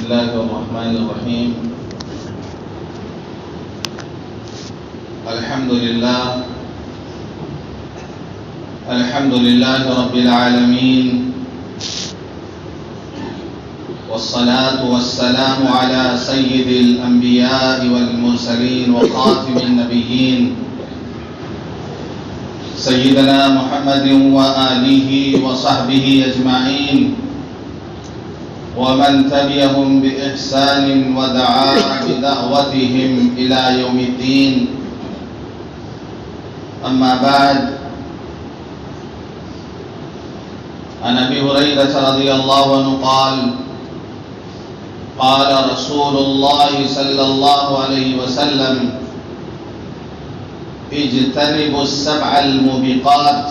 الله الرحمن الرحيم. الحمد لله رب العالمين، والصلاة والسلام على سيد الأنبياء والمرسلين وخاتم النبيين سيدنا محمد وآله وصحبه أجمعين، ومن تبعهم بإحسان ودعا بدعوتهم إلى يوم الدين. أما بعد، عن أبي هريرة رضي الله عنه قال: قال رسول الله صلى الله عليه وسلم: اجتنبوا السبع الموبقات.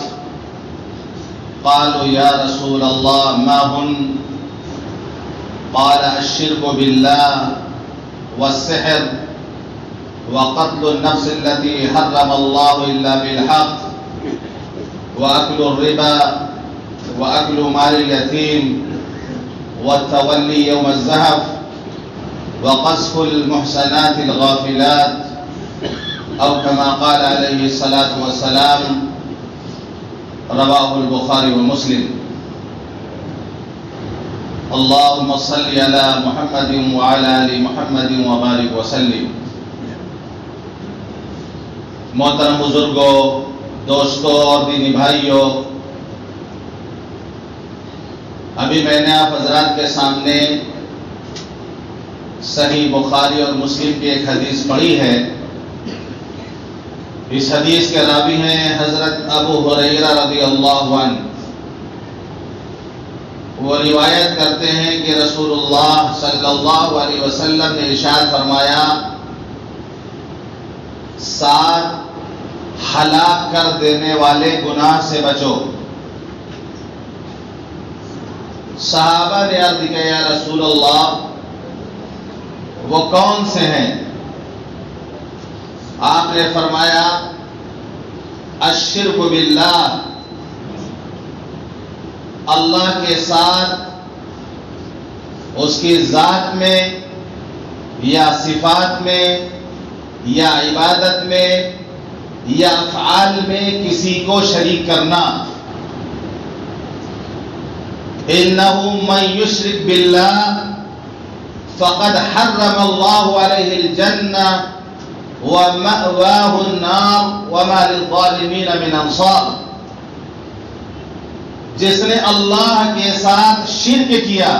قالوا يا رسول الله ما هن؟ قال: الشرك بالله، والسحر، وقتل النفس التي حرم الله إلا بالحق، وأكل الربا، وأكل مال اليتيم، والتولي يوم الزحف، وقذف المحسنات الغافلات، أو كما قال عليه الصلاة والسلام. رواه البخاري ومسلم. اللهم صل على محمد وعلى آل محمد وبارك وسلم. محترم بزرگوں، دوستوں اور دینی بھائیوں، ابھی میں نے آپ حضرات کے سامنے صحیح بخاری اور مسلم کی ایک حدیث پڑھی ہے. اس حدیث کے راوی ہیں حضرت ابو ہریرہ رضی اللہ عنہ. وہ روایت کرتے ہیں کہ رسول اللہ صلی اللہ علیہ وسلم نے ارشاد فرمایا: 7 ہلاک کر دینے والے گناہ سے بچو. صحابہ نے عرض کیا: یا رسول اللہ، وہ کون سے ہیں؟ آپ نے فرمایا: الشرک باللہ، اللہ کے ساتھ اس کی ذات میں یا صفات میں یا عبادت میں یا افعال میں کسی کو شریک کرنا. انہ من یشرک باللہ فقد حرم اللہ علیہ الجنہ ومأواہ النار وما للظالمین من انصار. جس نے اللہ کے ساتھ شرک کیا،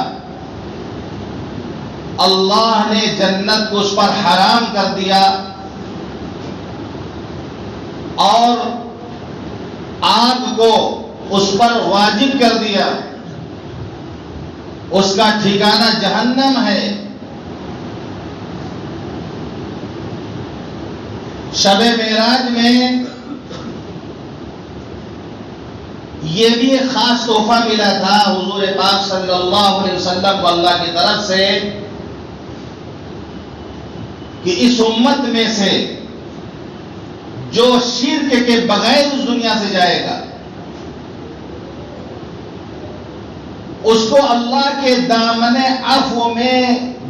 اللہ نے جنت کو اس پر حرام کر دیا اور آگ کو اس پر واجب کر دیا. اس کا ٹھکانہ جہنم ہے. شب معراج میں یہ بھی ایک خاص تحفہ ملا تھا حضور پاک صلی اللہ علیہ وسلم کو اللہ کی طرف سے کہ اس امت میں سے جو شرک کے بغیر اس دنیا سے جائے گا، اس کو اللہ کے دامن عفو میں،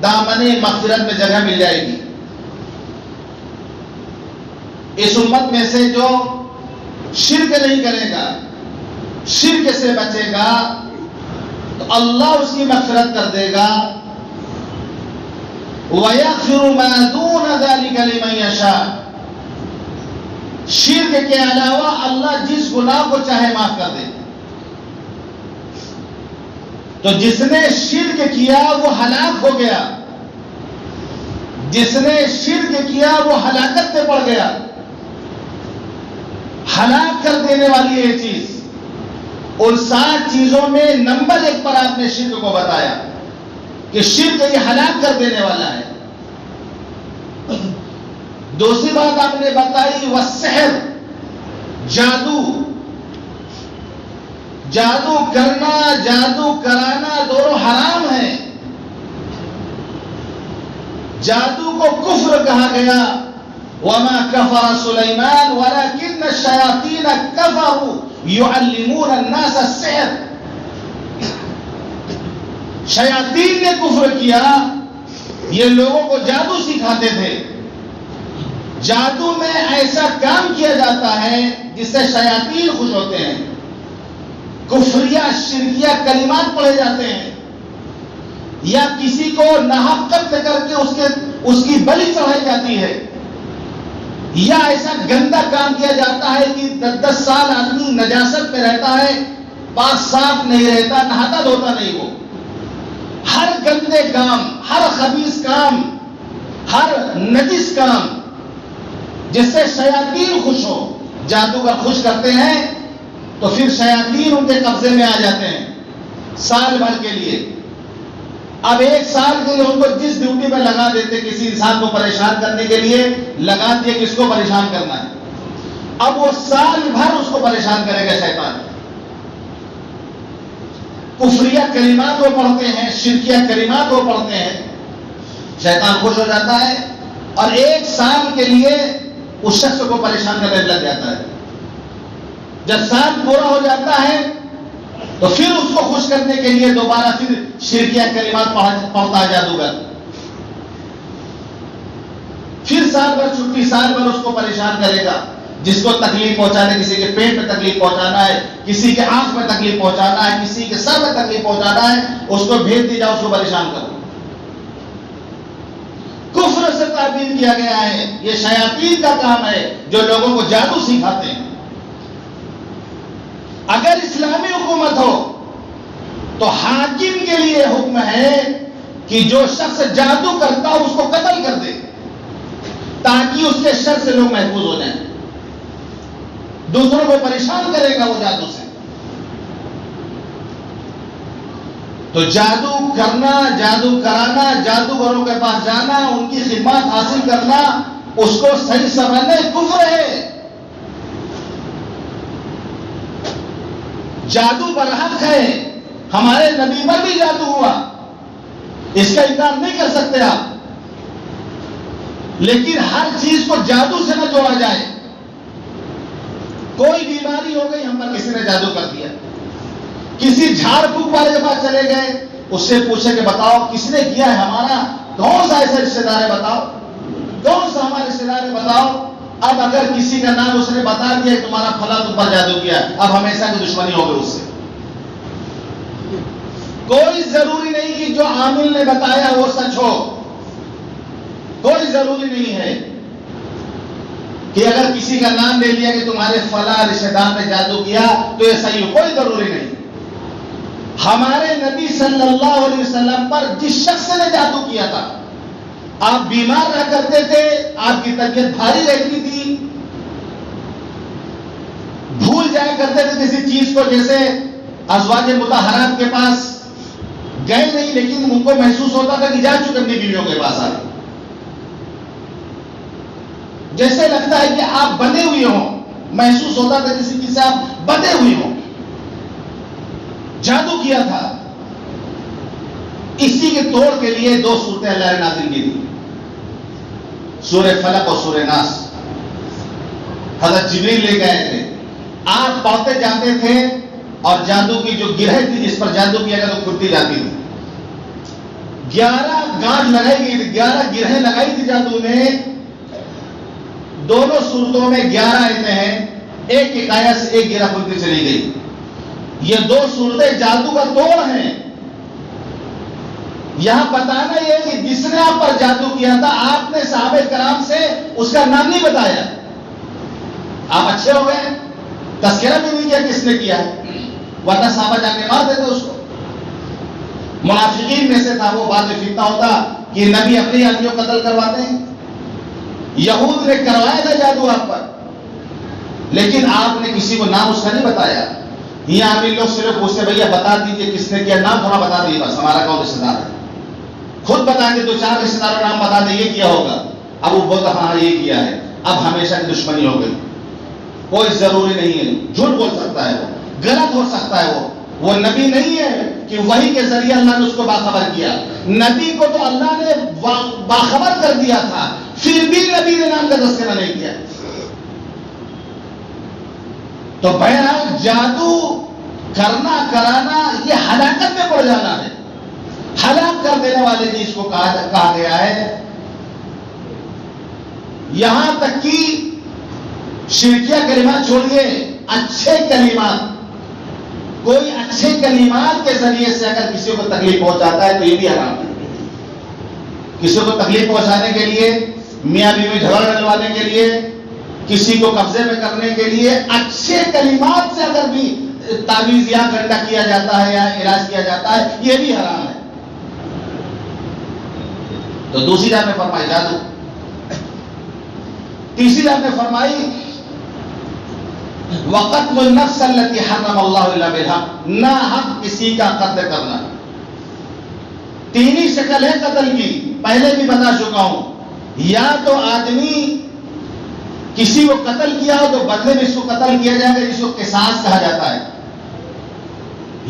دامن مغفرت میں جگہ مل جائے گی. اس امت میں سے جو شرک نہیں کرے گا، شرک سے بچے گا، تو اللہ اس کی مغفرت کر دے گا. وَيَغْفِرُ مَا دُونَ ذَلِكَ لِمَن يَشَاءُ. شرک کے علاوہ اللہ جس گناہ کو چاہے معاف کر دے. تو جس نے شرک کیا وہ ہلاک ہو گیا، جس نے شرک کیا وہ ہلاکت پہ پڑ گیا. ہلاک کر دینے والی یہ چیز، ان 7 چیزوں میں نمبر 1 پر آپ نے شرک کو بتایا کہ شرک یہ ہلاک کر دینے والا ہے. دوسری بات آپ نے بتائی والسحر، جادو. جادو کرنا، جادو کرانا دونوں حرام ہیں. جادو کو کفر کہا گیا. وما كفر سليمان ولكن الشياطين كفروا يعلمون الناس السحر. شیاطین نے کفر کیا. یہ لوگوں کو جادو سکھاتے تھے. جادو میں ایسا کام کیا جاتا ہے جس سے شیاطین خوش ہوتے ہیں. کفریہ شرکیہ کلمات پڑھے جاتے ہیں, یا کسی کو ناحق قتل کر کے اس کی بلی چڑھائی جاتی ہے, یا ایسا گندا کام کیا جاتا ہے کہ 10 سال آدمی نجاست میں رہتا ہے, پاک صاف نہیں رہتا, نہاتا دھوتا نہیں. وہ ہر گندے کام, ہر خبیث کام, ہر نجس کام جس سے شیاطین خوش ہو, جادوگر خوش کرتے ہیں تو پھر شیاطین ان کے قبضے میں آ جاتے ہیں سال بھر کے لیے. اب 1 سال کے لیے ان کو جس ڈیوٹی پہ لگا دیتے, کسی انسان کو پریشان کرنے کے لیے لگا دیا کس کو پریشان کرنا ہے, اب وہ سال بھر اس کو پریشان کرے گا شیطان. کفریہ کلمات وہ پڑھتے ہیں, شرکیہ کلمات وہ پڑھتے ہیں, شیطان خوش ہو جاتا ہے اور 1 سال کے لیے اس شخص کو پریشان کرنے لگ جاتا ہے. جب سال پورا ہو جاتا ہے تو پھر اس کو خوش کرنے کے لیے دوبارہ پھر شرکیہ کلمات پڑھتا ہے جادوگر. پھر سال بھر چھٹی, سال بھر اس کو پریشان کرے گا. جس کو تکلیف پہنچانا ہے, کسی کے پیٹ میں تکلیف پہنچانا ہے, کسی کے آنکھ میں تکلیف پہنچانا ہے, کسی کے سر میں تکلیف پہنچانا ہے, اس کو بھیج دی جاؤ, اس کو پریشان کرو. کفر سے تعبیر کیا گیا ہے. یہ شیاطین کا کام ہے جو لوگوں کو جادو سکھاتے ہیں. اگر اسلامی حکومت ہو تو حاکم کے لیے حکم ہے کہ جو شخص جادو کرتا ہو اس کو قتل کر دے تاکہ اس کے شر سے لوگ محفوظ ہو جائیں. دوسروں کو پریشان کرے گا وہ جادو سے. تو جادو کرنا, جادو کرانا, جادوگروں کے پاس جانا, ان کی خدمات حاصل کرنا, اس کو صحیح سمجھنا کفر ہے. جادو برحق ہے, ہمارے نبی پر بھی جادو ہوا, اس کا انکار نہیں کر سکتے آپ. لیکن ہر چیز کو جادو سے نہ جوڑا جائے. کوئی بیماری ہو گئی, ہم پر کسی نے جادو کر دیا, کسی جھاڑ پھونک والے کے پاس چلے گئے, اس سے پوچھے کہ بتاؤ کس نے کیا ہے, ہمارا کون سا ایسا رشتے دار ہے بتاؤ, کون سا ہمارا رشتے دار ہے بتاؤ. اب اگر کسی کا نام اس نے بتا دیا کہ تمہارا فلاں تم پر جادو کیا, اب ہمیشہ کی دشمنی ہو گئی اس سے. کوئی ضروری نہیں کہ جو عامل نے بتایا وہ سچ ہو, کوئی ضروری نہیں ہے کہ اگر کسی کا نام لے لیا کہ تمہارے فلاں رشتے دار نے جادو کیا تو یہ صحیح ہو, کوئی ضروری نہیں. ہمارے نبی صلی اللہ علیہ وسلم پر جس شخص نے جادو کیا تھا, آپ بیمار رہ کرتے تھے, آپ کی طبیعت بھاری رہتی تھی, بھول جایا کرتے تھے کسی چیز کو, جیسے ازواج مطہرات کے پاس گئے نہیں لیکن ان کو محسوس ہوتا تھا کہ جا چکے اپنی بیویوں کے پاس آ گئے, جیسے لگتا ہے کہ آپ بندے ہوئے ہوں, محسوس ہوتا تھا کسی چیز سے آپ بندے ہوئے ہوں. جادو کیا تھا. اسی کے توڑ کے لیے 2 صورتیں اللہ نے نازل کی تھی, سورہ فلق اور سورہ ناس. حضرت جبریل لے گئے تھے, آپ پڑھتے جاتے تھے اور جادو کی جو گرہ تھی جس پر جادو کیا گیا تو کھلتی جاتی تھی. 11 گانٹھ لگائی گئی تھی, 11 گرہیں لگائی تھی جادو میں. دونوں صورتوں میں 11 آیتیں ہیں, ایک ایک آیت سے ایک گرہ کھلتی چلی گئی. یہ 2 صورتیں جادو کا توڑ ہیں. یہاں بتانا یہ کہ جس نے آپ پر جادو کیا تھا, آپ نے صحابہ کرام سے اس کا نام نہیں بتایا. آپ اچھے ہو گئے, تذکرہ بھی نہیں کیا کس نے کیا ہے, ورنہ صحابہ جا کے مار دیتے اس کو. منافقین میں سے تھا وہ, بعد میں فتنہ ہوتا کہ نبی اپنے آدمیوں کو قتل کرواتے ہیں. یہود نے کروایا تھا جادو آپ پر, لیکن آپ نے کسی کو نام اس کا نہیں بتایا. یہاں عامل لوگ سے لوگ پوچھتے بھیا بتا دیجیے کس نے کیا, نام تھوڑا بتا دیجیے بس, ہمارا کون رشتے دار ہے. خود بتائیں گے 2-4 رشتے داروں کا نام بتا دیں یہ کیا ہوگا. اب وہ بولتا ہاں یہ کیا ہے, اب ہمیشہ کی دشمنی ہو گئی. کوئی ضروری نہیں ہے, جھوٹ بول سکتا ہے وہ, غلط ہو سکتا ہے وہ نبی نہیں ہے کہ وحی کے ذریعے اللہ نے اس کو باخبر کیا. نبی کو تو اللہ نے باخبر کر دیا تھا, پھر بھی نبی نے نام کا تذکرہ نہیں کیا. تو بہرحال جادو کرنا کرانا یہ ہلاکت میں پڑ جانا ہے. ہلاک کر دینے والے چیز کو کہا گیا ہے. یہاں تک کہ شرکیہ کلمات چھوڑیے، اچھے کلمات، کوئی اچھے کلمات کے ذریعے سے اگر کسی کو تکلیف پہنچاتا ہے تو یہ بھی حرام ہے. کسی کو تکلیف پہنچانے کے لیے، میاں بیوی جھگڑ ڈلوانے کے لیے، کسی کو قبضے میں کرنے کے لیے اچھے کلمات سے اگر بھی تعویذ یا گنڈا کیا جاتا ہے یا علاج کیا جاتا ہے، یہ بھی حرام ہے. تو دوسری جگہ میں فرمائی جادو. تیسری جگہ میں فرمائی وقتل النفس التي حرم اللہ الا بالحق، نہ حق کسی کا قتل کرنا. تین ہی شکل ہے قتل کی، پہلے بھی بتا چکا ہوں. یا تو آدمی کسی کو قتل کیا ہو تو بدلے میں اس کو قتل کیا جائے گا، جس کو قصاص کہا جاتا ہے.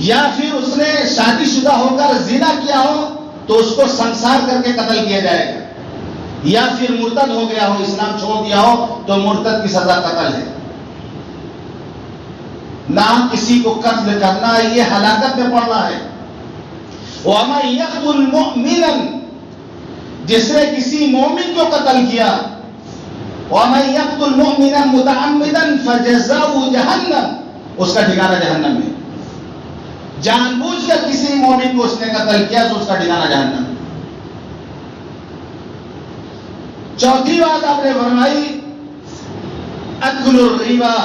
یا پھر اس نے شادی شدہ ہو کر زنا کیا ہو تو اس کو سنسار کر کے قتل کیا جائے گا. یا پھر مرتد ہو گیا ہو، اسلام چھوڑ دیا ہو تو مرتد کی سزا قتل ہے. نہ کسی کو قتل کرنا یہ ہلاکت میں پڑنا ہے. وَمَن يَقْتُلْ مُؤْمِنًا، جس نے کسی مومن کو قتل کیا، وَمَن يَقْتُلْ مُؤْمِنًا مُتَعَمِّدًا فَجَزَاؤُهُ جَهَنَّمُ، اس کا ٹھکانہ جہنم میں. جان بوجھ کر کسی مومن کو اس نے قتل کیا تو اس کا ٹھکانہ جہنم. چوتھی بات آپ نے فرمائی اکل الربا،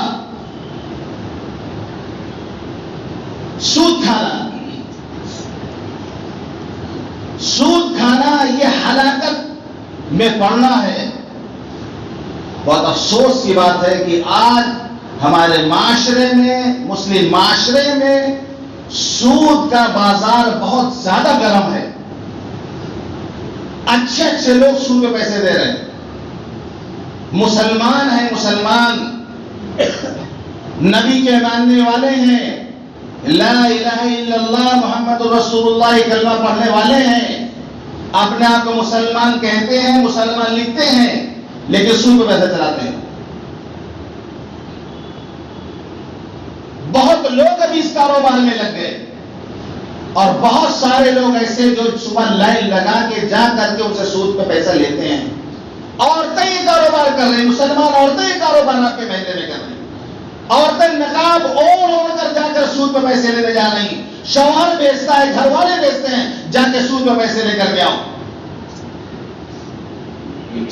سود کھانا. سود کھانا یہ ہلاکت میں پڑنا ہے. بہت افسوس کی بات ہے کہ آج ہمارے معاشرے میں، مسلم معاشرے میں سود کا بازار بہت زیادہ گرم ہے. اچھے اچھے لوگ سود پہ پیسے دے رہے ہیں. مسلمان ہیں، مسلمان نبی کے ماننے والے ہیں، لا الہ الا اللہ محمد رسول اللہ کلمہ پڑھنے والے ہیں، اپنے آپ کو مسلمان کہتے ہیں، مسلمان لکھتے ہیں، لیکن سود پہ پیسے چلاتے ہیں. بہت لوگ ابھی اس کاروبار میں لگ گئے، اور بہت سارے لوگ ایسے جو صبح لائن لگا کے جا کر کے ان سے سود پہ پیسہ لیتے ہیں. عورتیں یہ کاروبار کر رہی ہیں، مسلمان عورتیں یہ کاروبار آپ کے محلے میں کر رہی ہیں. عورتیں نقاب اوڑھ کر جا کر سود پہ پیسے لینے جا رہی ہیں. شوہر بیچتا ہے، گھر والے بیچتے ہیں، جا کے سود پہ پیسے لے کر کے آؤ.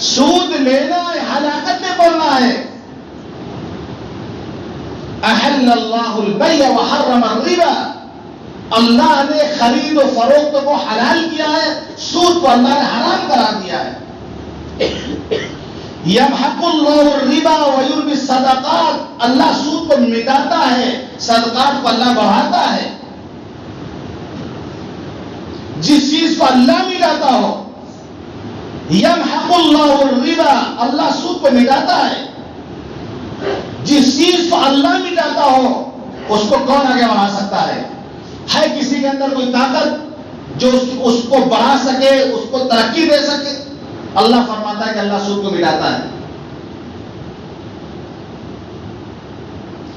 سود لینا ہلاکت میں پڑنا ہے. احل اللہ البیع وحرم الربا، اللہ نے خرید و فروخت کو حلال کیا ہے، سود کو اللہ نے حرام کرا دیا ہے. یمحق اللہ الربا ویربی الصدقات، اللہ سود کو مٹاتا ہے، صدقات کو اللہ بڑھاتا ہے. جس چیز کو اللہ مٹاتا ہو، یمحق اللہ الربا، اللہ سود کو مٹاتا ہے. جس چیز کو اللہ مٹاتا ہو اس کو کون آگے بڑھا سکتا ہے؟ ہے کسی کے اندر کوئی طاقت جو اس کو بڑھا سکے، اس کو ترقی دے سکے؟ اللہ فرماتا ہے کہ اللہ سود کو مٹاتا ہے.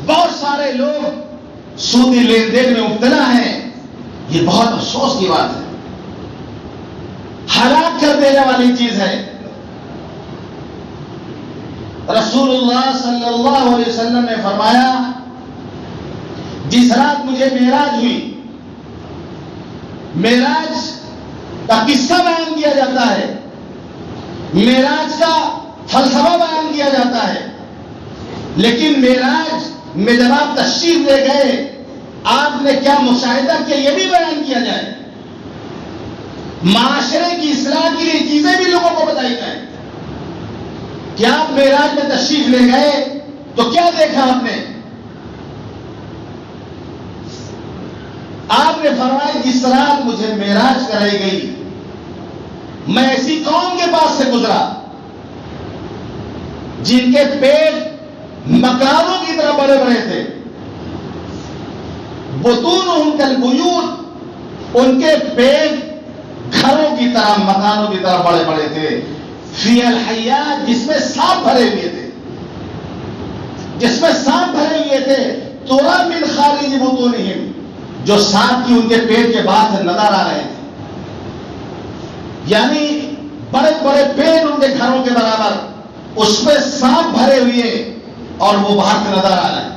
بہت سارے لوگ سودی لین دین میں مبتلا ہیں. یہ بہت افسوس کی بات ہے، ہلاک کر دینے والی چیز ہے. رسول اللہ صلی اللہ علیہ وسلم نے فرمایا، جس رات مجھے معراج ہوئی، معراج کا قصہ بیان کیا جاتا ہے، معراج کا فلسفہ بیان کیا جاتا ہے، لیکن معراج میں جب آپ تشریف لے گئے آپ نے کیا مشاہدہ کیا یہ بھی بیان کیا جائے. معاشرے کی اصلاح کے لیے چیزیں بھی لوگوں کو بتائی جائیں. کہ آپ معراج میں تشریف لے گئے تو کیا دیکھا آپ نے؟ آپ نے فرمایا جس رات مجھے معراج کرائی گئی میں ایسی قوم کے پاس سے گزرا جن کے پیٹ مکانوں کی طرح بڑے بڑے تھے. بطونہم کالبیوت، ان کے پیٹ گھروں کی طرح، مکانوں کی طرح بڑے بڑے تھے. فی الحیات، جس میں سانپ بھرے ہوئے تھے، جس میں سانپ بھرے ہوئے تھے. ترا من خارج بطونہم، جو سانپ کی ان کے پیٹ کے باہر سے نظر آ رہے تھے. یعنی بڑے بڑے پیڑ ان کے گھروں کے برابر، اس پہ سانپ بھرے ہوئے اور وہ باہر سے نظر آ رہے ہیں.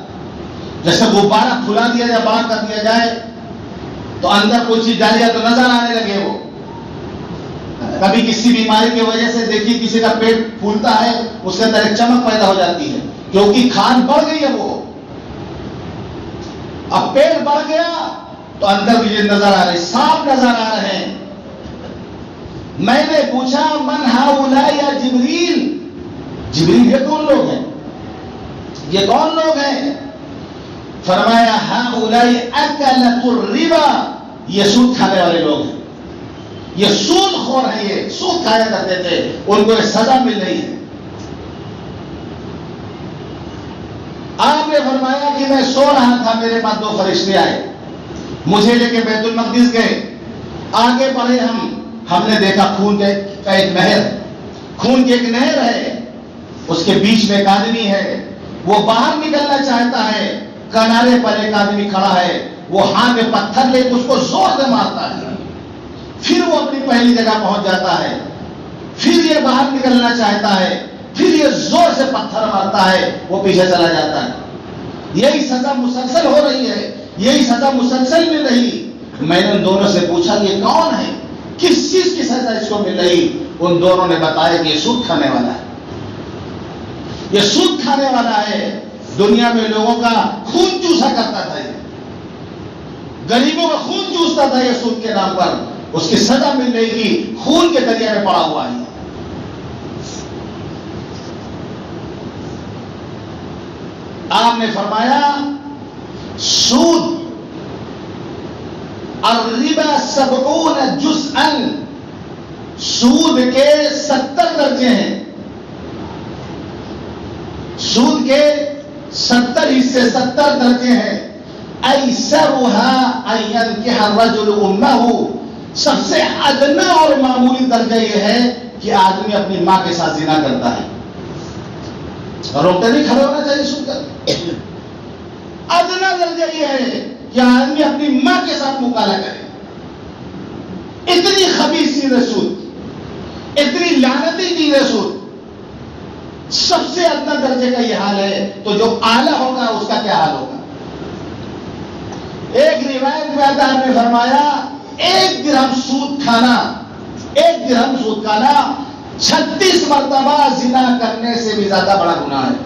جیسے غبارہ کھلا دیا جائے، باہر کر دیا جائے تو اندر کوئی چیز ڈالی جائے تو نظر آنے لگے. وہ کبھی کسی بیماری کی وجہ سے دیکھیے کسی کا پیٹ پھولتا ہے، اس کے اندر ایک چمک پیدا ہو جاتی ہے کیونکہ کھان بڑھ گئی ہے. وہ اب پیٹ بڑھ گیا تو اندر بھی نظر آ رہے، سانپ نظر آ رہے ہیں. میں نے پوچھا من ہؤلاء یا جبریل، جبریل یہ کون لوگ ہیں، یہ کون لوگ ہیں؟ فرمایا ہؤلاء اکلۃ الربا، یہ سود کھانے والے لوگ ہیں، یہ سود خور ہیں، یہ سود کھایا کرتے تھے، ان کو یہ سزا مل رہی ہے. آپ نے فرمایا کہ میں سو رہا تھا، میرے پاس دو فرشتے آئے، مجھے لے کے بیت المقدس گئے. آگے بڑھے ہم نے دیکھا خون کا ایک نہر، خون کی ایک نہر ہے، اس کے بیچ میں ایک آدمی ہے، وہ باہر نکلنا چاہتا ہے، کنارے پر ایک آدمی کھڑا ہے، وہ ہاتھ میں پتھر لے کے اس کو زور سے مارتا ہے. پھر وہ اپنی پہلی جگہ پہنچ جاتا ہے، پھر یہ باہر نکلنا چاہتا ہے، پھر یہ زور سے پتھر مارتا ہے، وہ پیچھے چلا جاتا ہے. یہی سزا مسلسل ہو رہی ہے، یہی سزا مسلسل مل رہی. میں نے ان دونوں سے پوچھا یہ کون ہے، کس چیز کی سزا اس کو مل رہی؟ ان دونوں نے بتایا کہ یہ سود کھانے والا ہے، یہ سود کھانے والا ہے. دنیا میں لوگوں کا خون چوسا کرتا تھا، غریبوں کا خون چوستا تھا یہ سود کے نام پر. اس کی سزا مل رہی تھی، خون کے دریا میں پڑا ہوا ہے. آپ نے فرمایا سود الربا 70 جزءا، سود کے 70 درجے ہیں، سود کے 70 حصے، 70 درجے ہیں. ایسرها ان ينكح الرجل امه، سب سے ادنا اور معمولی درجہ یہ ہے کہ آدمی اپنی ماں کے ساتھ زنا کرتا ہے. روکتے نہیں، کھڑے ہونا چاہیے سود کر. ادنا درجہ یہ ہے کہ آدمی اپنی ماں کے ساتھ مکالمہ کرے. اتنی خبیث چیز ہے سود، اتنی لعنتی چیز ہے سود. سب سے ادنا درجے کا یہ حال ہے تو جو اعلیٰ ہوگا اس کا کیا حال ہوگا؟ ایک روایت میں آتا ہے، نے فرمایا 1 درہم سود کھانا، 1 درہم سود کھانا 36 مرتبہ زنا کرنے سے بھی زیادہ بڑا گناہ ہے.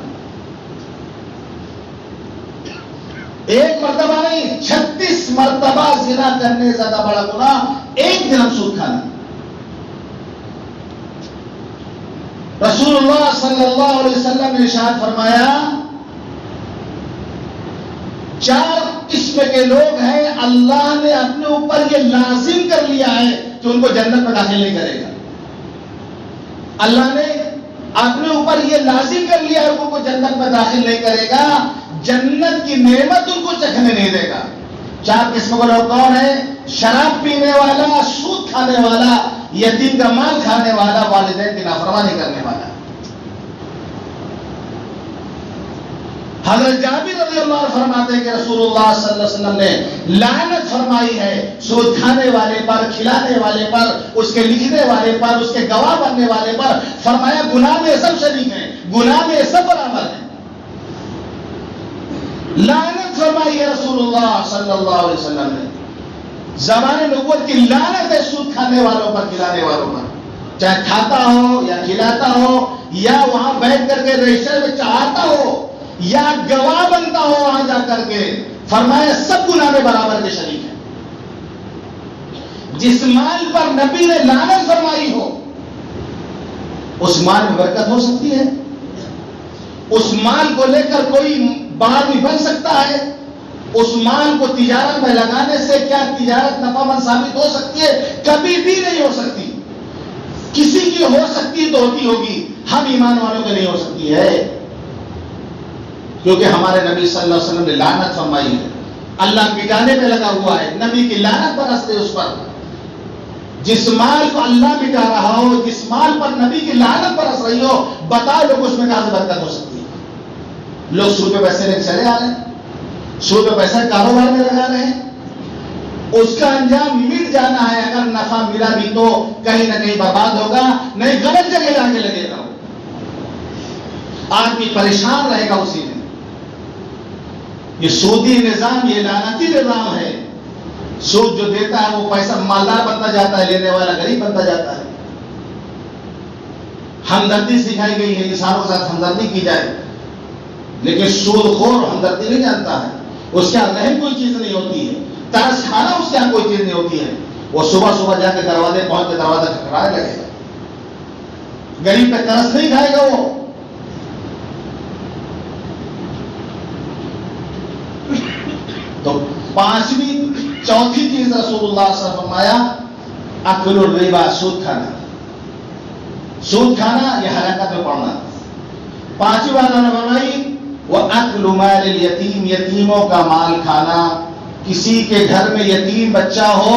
1 مرتبہ نہیں، 36 مرتبہ زنا کرنے سے زیادہ بڑا گناہ 1 درہم سود کھانا. رسول اللہ صلی اللہ علیہ وسلم نے ارشاد فرمایا 4 قسم کے لوگ ہیں اللہ نے اپنے اوپر یہ لازم کر لیا ہے کہ ان کو جنت میں داخل نہیں کرے گا. اللہ نے اپنے اوپر یہ لازم کر لیا ہے کہ ان کو جنت میں داخل نہیں کرے گا، جنت کی نعمت ان کو چکھنے نہیں دے گا. 4 قسم کے لوگ کون ہیں؟ شراب پینے والا، سود کھانے والا، یتیم کا مال کھانے والا، والدین کی نافرمانی کرنے والا. حضرت جابر رضی اللہ عنہ فرماتے ہیں کہ رسول اللہ صلی اللہ علیہ وسلم نے لعنت فرمائی ہے سود کھانے والے پر، کھلانے والے پر، اس کے لکھنے والے پر، اس کے گواہ بننے والے پر. فرمایا گناہ میں سب شریک ہیں، گناہ میں سب برابر ہیں. لعنت فرمائی ہے رسول اللہ صلی اللہ علیہ وسلم نے. زمانے نبوت کی لعنت ہے سود کھانے والوں پر، کھلانے والوں پر، چاہے کھاتا ہو یا کھلاتا ہو یا وہاں بیٹھ کر کے رجسٹر میں چڑھاتا ہو یا گواہ بنتا ہو وہاں جا کر کے. فرمایا سب گناہ میں برابر کے شریک ہیں. جس مال پر نبی نے لعنت فرمائی ہو اس مال میں برکت ہو سکتی ہے؟ اس مال کو لے کر کوئی بڑا بھی بن سکتا ہے؟ اس مال کو تجارت میں لگانے سے کیا تجارت نفع مند ثابت ہو سکتی ہے؟ کبھی بھی نہیں ہو سکتی. کسی کی ہو سکتی تو ہوتی ہوگی، ہم ایمان والوں کے نہیں ہو سکتی ہے، کیونکہ ہمارے نبی صلی اللہ علیہ وسلم نے لعنت فرمائی ہے. اللہ مٹانے پہ لگا ہوا ہے، نبی کی لعنت برستے اس پر. جس مال کو اللہ مٹا رہا ہو، جس مال پر نبی کی لعنت برس رہی ہو، بتا لوگ اس میں کہاں سے برکت ہو سکتی ہے؟ لوگ سود پہ پیسے لے کے چلے آ رہے ہیں، سود پہ پیسے کاروبار میں لگا رہے ہیں. اس کا انجام مٹ جانا ہے. اگر نفع ملا بھی تو کہیں نہ کہیں برباد ہوگا, نہیں غلط جگہ جا کے لگے گا. آدمی پریشان رہے گا اسی میں. یہ سودی نظام, یہ لعنتی نظام ہے. سود جو دیتا ہے وہ پیسہ مالدار بنتا جاتا ہے, لینے والا غریب بنتا جاتا ہے. ہمدردی سکھائی گئی ہے, انسانوں کے ساتھ ہمدردی کی جائے, لیکن سود خور ہمدردی نہیں جانتا ہے. اس کے یہاں رحم کوئی چیز نہیں ہوتی ہے, ترس کھانا اس کے یہاں کوئی چیز نہیں ہوتی ہے. وہ صبح صبح جا کے دروازے پہنچ کے دروازہ کھٹکھٹانے لگے گا. غریب پہ ترس نہیں کھائے گا وہ. تو چوتھی چیز رسول اللہ صلی اللہ علیہ وسلم فرمایا, اکل الربا, سود کھانا. سود کھانا یہ ہلاکت میں پڑنا. پانچویں بات انہوں نے فرمائی, وہ اکل مال الیتیم, یتیموں کا مال کھانا. کسی کے گھر میں یتیم بچہ ہو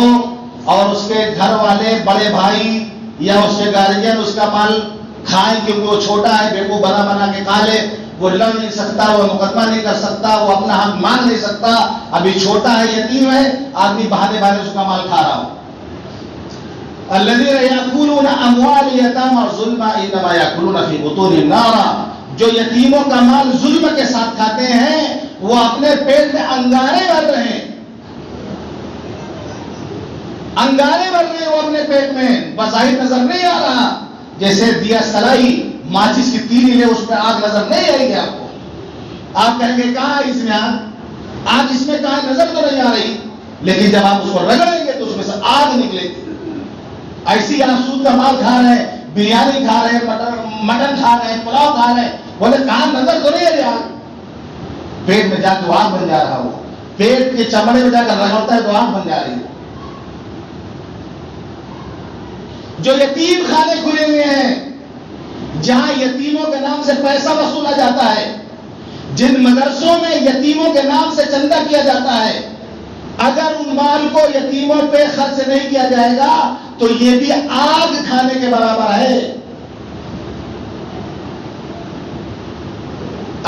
اور اس کے گھر والے بڑے بھائی یا اس کے گارجین اس کا مال کھائیں, کیونکہ وہ چھوٹا ہے, بیوقوف بنا کے کھا لے. وہ لڑ نہیں سکتا, وہ مقدمہ نہیں کر سکتا, وہ اپنا حق مان نہیں سکتا, ابھی چھوٹا ہے, یتیم ہے, آدمی بہانے اس کا مال کھا رہا ہو. الذین یاکلون اموال الیتامی ظلما انما یاکلون فی بطونہم نارا. جو یتیموں کا مال ظلم کے ساتھ کھاتے ہیں وہ اپنے پیٹ میں انگارے بھر رہے ہیں. انگارے بھر رہے ہیں وہ اپنے پیٹ میں, بظاہر نظر نہیں آ رہا. جیسے دیا سلائی, ماچس کی تیلی ہے, اس میں آگ نظر نہیں آئے گی آپ کو. آپ کہیں گے کہاں ہے اس میں آگ, آگ اس میں کہاں, نظر تو نہیں آ رہی, لیکن جب آپ اس کو رگڑیں گے تو اس میں سے آگ نکلے گی. ایسی آپ سود کا مال کھا رہے ہیں, بریانی کھا رہے ہیں, مٹن کھا رہے ہیں, پلاؤ کھا رہے ہیں, بولے کہاں نظر تو نہیں ہے آگ. پیٹ میں جا کے آگ بن جا رہا, وہ پیٹ کے چمڑے میں جا کر رگڑتا ہے تو آگ بن جا رہی ہے. جو یتیم خانے کھلے ہوئے ہیں جہاں یتیموں کے نام سے پیسہ وصولا جاتا ہے, جن مدرسوں میں یتیموں کے نام سے چندہ کیا جاتا ہے, اگر ان مال کو یتیموں پہ خرچ نہیں کیا جائے گا تو یہ بھی آگ کھانے کے برابر ہے.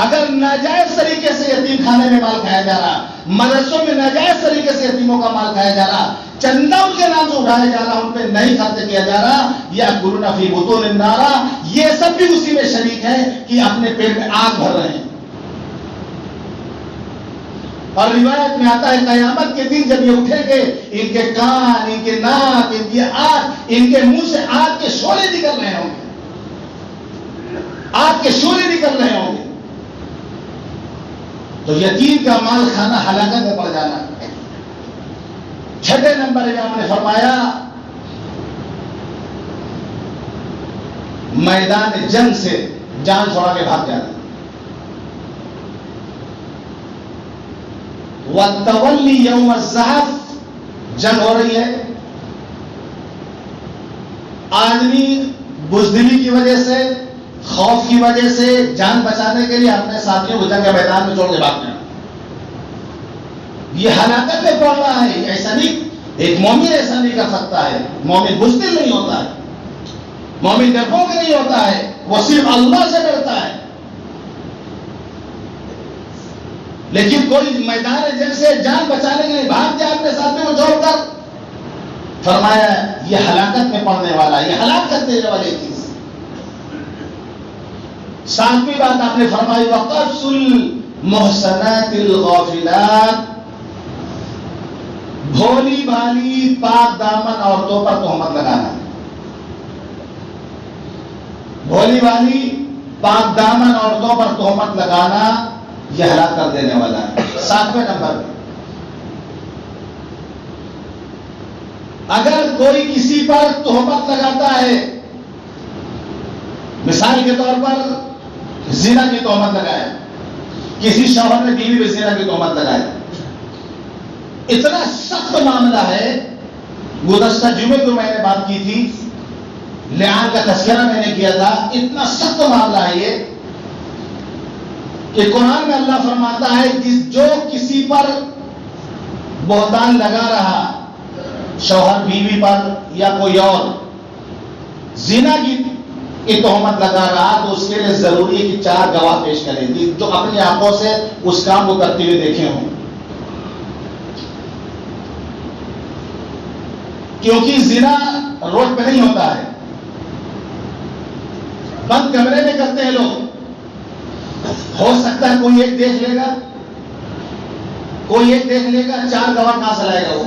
اگر ناجائز طریقے سے یتیم خانے میں مال کھایا جا رہا, مدرسوں میں ناجائز طریقے سے یتیموں کا مال کھایا جا رہا, چندہ ان کے نام سے اٹھایا جا رہا, ان پہ نہیں خرچ کیا جا رہا, یا یاکلون فی بطونہم النار, یہ سب بھی اسی میں شریک ہے کہ اپنے پیٹ میں آگ بھر رہے ہیں. اور روایت میں آتا ہے قیامت کے دن جب یہ اٹھیں گے, ان کے کان, ان کے ناک, ان کی آنکھ, ان کے منہ سے آگ کے شعلے نکل رہے ہوں گے, آگ کے شعلے نکل رہے ہوں گے. تو یتیم کا مال کھانا ہلاکت میں پڑ جانا. چھٹے نمبر پہ آپ نے فرمایا میدان جنگ سے جان چھوڑا کے بھاگ جانا. وَالتَّوَلِّ يَوْمَ الزَّحْفِ, جنگ ہو رہی ہے, آدمی بزدلی کی وجہ سے, خوف کی وجہ سے جان بچانے کے لیے اپنے ساتھیوں کو جنگ کے میدان میں چھوڑ کے بھاگ جانا. یہ ہلاکت میں پڑ رہا ہے. ایسا نہیں, ایک مومن ایسا نہیں کر سکتا ہے. مومن بزدل نہیں ہوتا ہے, مومن ڈرپوک نہیں ہوتا ہے, وہ صرف اللہ سے ڈرتا ہے. لیکن کوئی میدان جنگ سے جان بچانے کے لیے بھاگ جائے اپنے ساتھیوں کو چھوڑ کر, فرمایا یہ ہلاکت میں پڑنے والا, یہ ہلاک کر دینے والی چیز. ساتویں بات آپ نے فرمائی وَقَذْفُ الْمُحْصَنَاتِ الْغَافِلَاتِ, بھولی بھالی پاک دامن عورتوں پر تہمت لگانا. بھولی بھالی پاک دامن عورتوں پر تہمت لگانا یہ ہلاک کر دینے والا ہے. ساتویں نمبر پہ اگر کوئی کسی پر تہمت لگاتا ہے, مثال کے طور پر زنا کی تہمت لگائے, کسی شوہر نے بیوی پہ زنا کی تہمت لگائے, اتنا سخت معاملہ ہے. گزشتہ جمعے کو میں نے بات کی تھی, لعان کا تذکرہ میں نے کیا تھا. اتنا سخت معاملہ ہے یہ کہ قرآن میں اللہ فرماتا ہے جو کسی پر بہتان لگا رہا, شوہر بیوی پر یا کوئی اور زنا کی تہمت لگا رہا, تو اس کے لیے ضروری ہے کہ 4 گواہ پیش کریں گی جو اپنی آنکھوں سے اس کام کو کرتے ہوئے دیکھے ہوں. کیونکہ زنا روڈ پہ نہیں ہوتا ہے، بند کمرے میں کرتے ہیں لوگ. ہو سکتا ہے کوئی ایک دیکھ لے گا، کوئی ایک دیکھ لے گا، 4 گواہ کہاں سے لائے گا وہ؟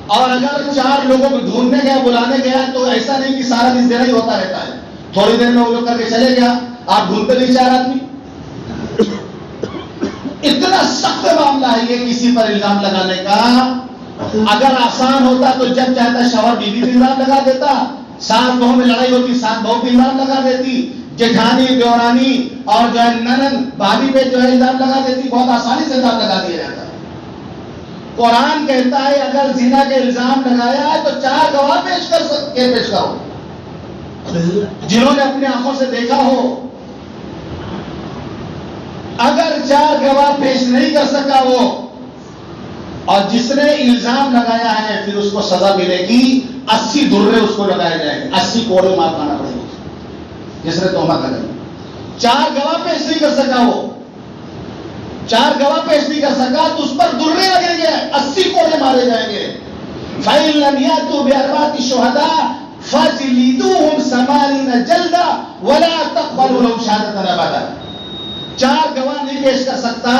اور اگر 4 لوگوں کو ڈھونڈنے گیا، بلانے گیا، تو ایسا نہیں کہ سارا دن زنا ہی ہوتا رہتا ہے. تھوڑی دیر میں وہ لوگ کر کے چلے گیا، آپ ڈھونڈتے نہیں 4 آدمی. اتنا سخت معاملہ ہے یہ کسی پر الزام لگانے کا. اگر آسان ہوتا تو جب چاہتا شوہر بیوی پہ الزام لگا دیتا، ساس بہو میں لڑائی ہوتی ساس بہو پہ الزام لگا دیتی، جیٹھانی دیورانی اور جو ہے ننند بھابھی پہ جو ہے الزام لگا دیتی، بہت آسانی سے الزام لگا دیا جاتا. قرآن کہتا ہے اگر زنا کے الزام لگایا ہے تو 4 گواہ پیش کرو جنہوں نے اپنی آنکھوں سے دیکھا ہو. اگر 4 گواہ پیش نہیں کر سکا وہ، اور جس نے الزام لگایا ہے پھر اس کو سزا ملے گی، 80 درے اس کو لگائے جائیں گے، 80 کوڑے مار کھانا پڑے گا جس نے تہمت لگائی. 4 گواہ پیش نہیں کر سکا وہ، 4 گواہ پیش نہیں کر سکا تو اس پر درے لگیں گے، 80 کوڑے مارے جائیں گے. فَإِن لَمْ يَأْتُوا بِأَرْبَعَةِ شُهَدَاءَ فَاجْلِدُوهُمْ 80 جلدہ وَلَا تَقْبَلُوا لَهُمْ شَهَادَةً أَبَدًا. 4 گواہ نہیں پیش کر سکتا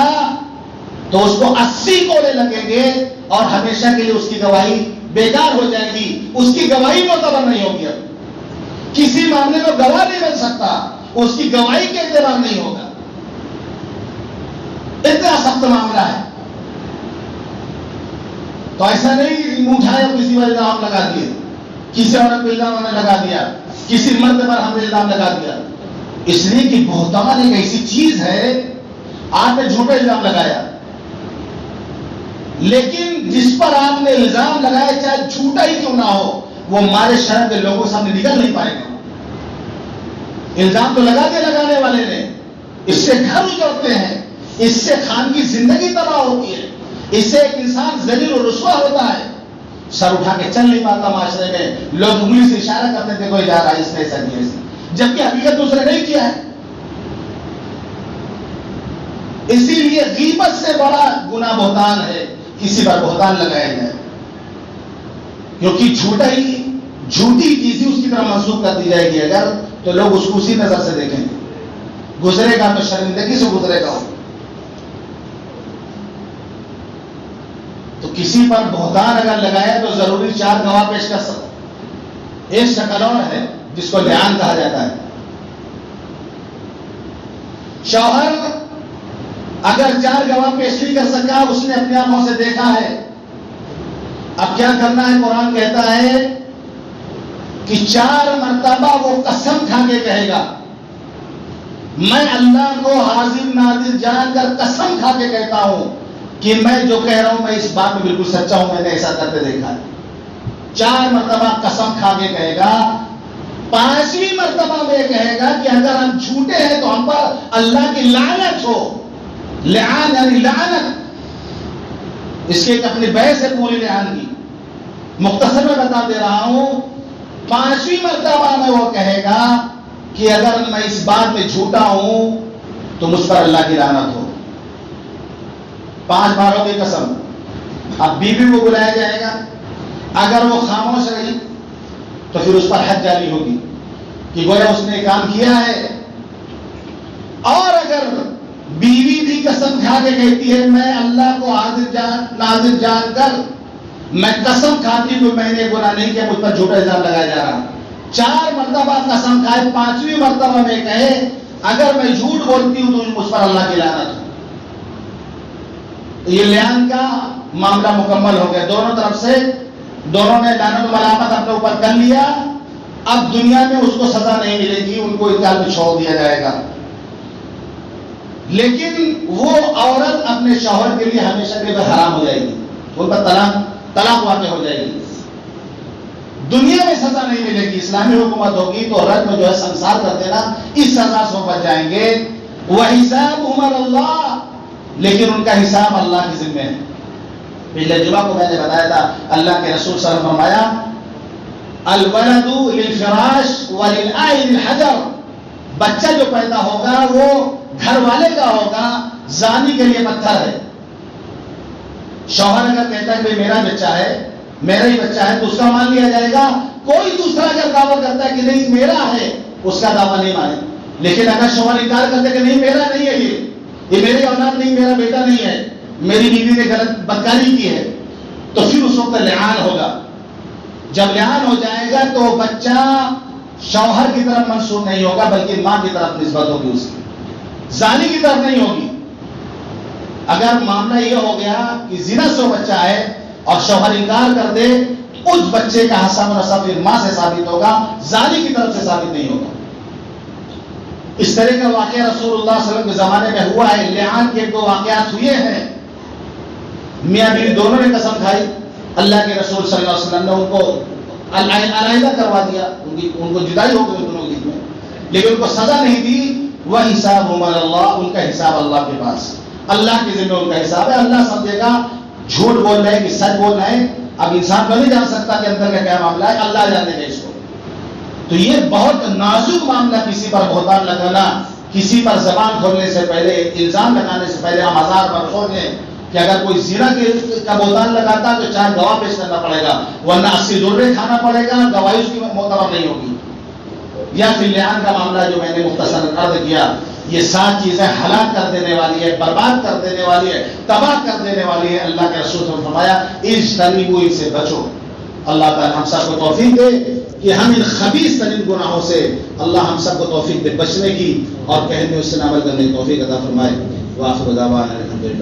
تو اس کو 80 کوڑے لگیں گے اور ہمیشہ کے لیے اس کی گواہی بیکار ہو جائے گی، اس کی گواہی معتبر نہیں ہوگی. اب کسی معاملے میں گواہ نہیں بن سکتا، اس کی گواہی کے اعتبار نہیں ہوگا. اتنا سخت معاملہ ہے. تو ایسا نہیں کہ منہ اٹھایا کسی پر الزام لگا دیے، کسی عورت پہ الزام ہم نے لگا دیا، کسی مرد پر ہم نے الزام لگا دیا. اس لیے کہ بہتان ایک ایسی چیز ہے، آپ نے جھوٹا الزام لگایا، لیکن جس پر آپ نے الزام لگایا چاہے جھوٹا ہی کیوں نہ ہو، وہ ہمارے شہر کے لوگوں سامنے نکل نہیں پائے گا. الزام تو لگا دیا لگانے والے نے، اس سے گھر اجڑتے ہیں، اس سے خان کی زندگی تباہ ہوتی ہے، اس سے ایک انسان ذلیل و رسوا ہوتا ہے، سر اٹھا کے چل نہیں پاتا. معاشرے میں لوگ انگلی سے اشارہ کرتے تھے کوئی جا رہا ہے اس نے ایسا کیا، جبکہ حقیقت دوسرے نہیں کیا ہے. اسی لیے غیبت سے بڑا گناہ بہتان ہے کسی پر بہتان لگایا جائے، کیونکہ جھوٹی چیزیں اس کی طرح منسوخ کر دی جائے گی اگر، تو لوگ اس کو اسی نظر سے دیکھیں گے. گزرے گا تو شرمندگی سے گزرے گا. تو کسی پر بہتان اگر لگایا تو ضروری 4 گواہ پیش کر سکتا. ایک شکل اور ہے جس کو لعان کہا جاتا ہے. شوہر اگر 4 گواہ پیش نہیں کر سکا، اس نے اپنی آنکھوں سے دیکھا ہے، اب کیا کرنا ہے؟ قرآن کہتا ہے کہ 4 مرتبہ وہ قسم کھا کے کہے گا، میں اللہ کو حاضر ناظر جان کر قسم کھا کے کہتا ہوں کہ میں جو کہہ رہا ہوں میں اس بات میں بالکل سچا ہوں، میں نے ایسا کرتے دیکھا ہے. 4 مرتبہ قسم کھا کے کہے گا. 5ویں مرتبہ میں کہے گا کہ اگر ہم جھوٹے ہیں تو ہم پر اللہ کی لعنت ہو. لعان یعنی لعنت، اس کے ایک اپنی بحث ہے پوری لعان کی، مختصر میں بتا دے رہا ہوں. 5ویں مرتبہ میں وہ کہے گا کہ اگر میں اس بات میں جھوٹا ہوں تو مجھ پر اللہ کی لعنت ہو. 5 باروں کی قسم. اب بیوی کو بلایا جائے گا، اگر وہ خاموش رہی تو پھر اس پر حد جاری ہوگی کہ گویا اس نے کام کیا ہے. اور اگر بیوی بھی قسم کھا کے کہتی ہے میں اللہ کو ناظر جان کر میں قسم کھاتی ہوں میں نے گناہ نہیں کیا، مجھ پر جھوٹا الزام لگایا جا رہا. 4 مرتبہ قسم کھائے، 5ویں مرتبہ میں کہے اگر میں جھوٹ بولتی ہوں تو مجھ پر اللہ کی لعنت ہو. یہ لعان کا معاملہ مکمل ہو گیا. دونوں طرف سے دونوں نے لعنت و ملامت اپنے اوپر کر لیا. اب دنیا میں اس کو سزا نہیں ملے گی، ان کو انتقال میں چھوڑ دیا جائے گا، لیکن وہ عورت اپنے شوہر کے لیے ہمیشہ کے لیے حرام ہو جائے گی، ان پر طلاق واقع ہو جائے گی. دنیا میں سزا نہیں ملے گی. اسلامی حکومت ہوگی تو رجم جو ہے سنسار کر دینا، اس سزا سے بچ جائیں گے. وَحِسَابُهُمْ عَلَى اللَّهِ، لیکن ان کا حساب اللہ کے ذمہ ہے. پچھلے جمعہ کو میں نے بتایا تھا، اللہ کے رسول صلی اللہ علیہ وسلم فرمایا الولد للفراش وللآئل الحجر، بچہ جو پیدا ہوگا وہ گھر والے کا ہوگا، زانی کے لیے پتھر ہے. شوہر اگر کہتا ہے کہ میرا بچہ ہے، میرا ہی بچہ ہے تو اس کا مان لیا جائے گا. کوئی دوسرا اگر دعویٰ کرتا ہے کہ نہیں میرا ہے, اس کا دعویٰ نہیں مانے. لیکن اگر شوہر انکار کرتے کہ نہیں میرا نہیں ہے, یہ میری اولاد نہیں, میرا بیٹا نہیں ہے, میری بیوی نے غلط بدکاری کی ہے, تو پھر اس وقت لعان ہوگا. جب لعان ہو جائے گا تو بچہ شوہر کی طرف منسوب نہیں ہوگا بلکہ ماں کی طرف نسبت ہوگی, اس کی زانی کی طرف نہیں ہوگی. اگر معاملہ یہ ہو گیا کہ زنا سے بچہ ہے اور شوہر انکار کر دے, اس بچے کا حصہ منصب پھر ماں سے ثابت ہوگا, زانی کی طرف سے ثابت نہیں ہوگا. اس طرح کا واقعہ رسول اللہ صلی اللہ علیہ وسلم کے زمانے میں ہوا ہے. لعان کے 2 واقعات ہوئے ہیں. میاں بیوی دونوں نے قسم کھائی, اللہ کے رسول صلی اللہ علیہ وسلم نے ان کو علیحدہ کروا دیا, ان کو جدائی ہو گئی دونوں کے میں, لیکن ان کو سزا نہیں دی. وہ حساب اللہ, ان کا حساب اللہ کے پاس, اللہ کے ذمہ ان کا حساب ہے. اللہ سمجھے گا جھوٹ بول رہے ہیں کہ سچ بول رہے ہیں. اب انسان تو نہیں جان سکتا کہ اندر کا کیا معاملہ ہے, اللہ جانے گا اس کو. تو یہ بہت نازک معاملہ, کسی پر بہتان لگانا, کسی پر زبان کھولنے سے پہلے, الزام لگانے سے پہلے ہم 1000 بار سوچ لیں کہ اگر کوئی زنا کا بہتان لگاتا تو 4 گواہ پیش کرنا پڑے گا, ورنہ 80 درے کھانا پڑے گا, گواہی اس کی معتبر نہیں ہوگی. یا پھر لعان کا معاملہ جو میں نے مختصر عرض کیا, یہ 7 چیزیں ہلاک کر دینے والی ہے, برباد کر دینے والی ہے, تباہ کر دینے والی ہے. اللہ کے رسول نے فرمایا اجتنبوا, ان سے بچو. اللہ تعالی ہم سب کو توفیق دے کہ ہم ان خبیث ترین گناہوں سے, اللہ ہم سب کو توفیق دے بچنے کی, اور کہنے اس سے عمل کرنے کی توفیق عطا فرمائے. وآخر دعوانا الحمدللہ.